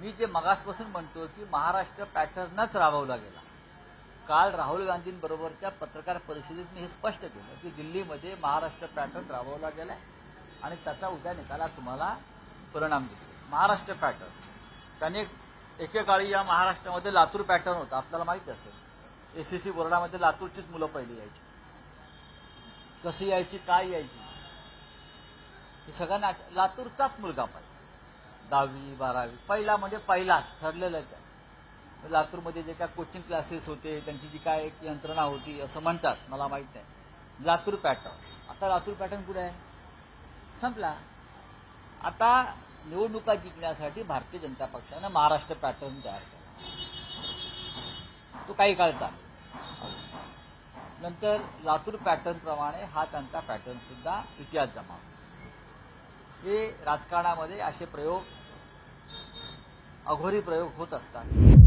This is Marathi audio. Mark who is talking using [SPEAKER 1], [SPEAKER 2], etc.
[SPEAKER 1] मी जे मगासपासून म्हणतो की महाराष्ट्र पॅटर्नच राबवला गेला। काल राहुल गांधींबरोबरच्या पत्रकार परिषदेत मी हे स्पष्ट केलं की दिल्लीमध्ये महाराष्ट्र पॅटर्न राबवला गेलाय आणि त्याचा उद्या निकालात तुम्हाला परिणाम दिसेल। महाराष्ट्र पॅटर्न त्याने एकेकाळी या महाराष्ट्रामध्ये लातूर पॅटर्न होता, आपल्याला माहिती असेल। एसएससी बोर्डामध्ये लातूरचीच मुलं पहिली यायची, कशी यायची, काय यायची, हे सगळ्यांना लातूरचाच मुलगा पाहिजे। 10वी 12वी पहिला म्हणजे पहिलाच ठरलेलंच आहे। लातूरमध्ये जे काय कोचिंग क्लासेस होते, त्यांची जी काय एक यंत्रणा होती असं म्हणतात, मला माहित नाही। लातूर पॅटर्न, आता लातूर पॅटर्न कुठे आहे, संपला। आता निवडणुका जिंकण्यासाठी भारतीय जनता पक्षाने महाराष्ट्र पॅटर्न तयार केला, तो काही काळ चालला। नंतर लातूर पॅटर्न प्रमाणे हा त्यांचा पॅटर्न सुद्धा इतिहास जमा। हे राजकारणामध्ये असे प्रयोग, अघोरी प्रयोग होत असतात।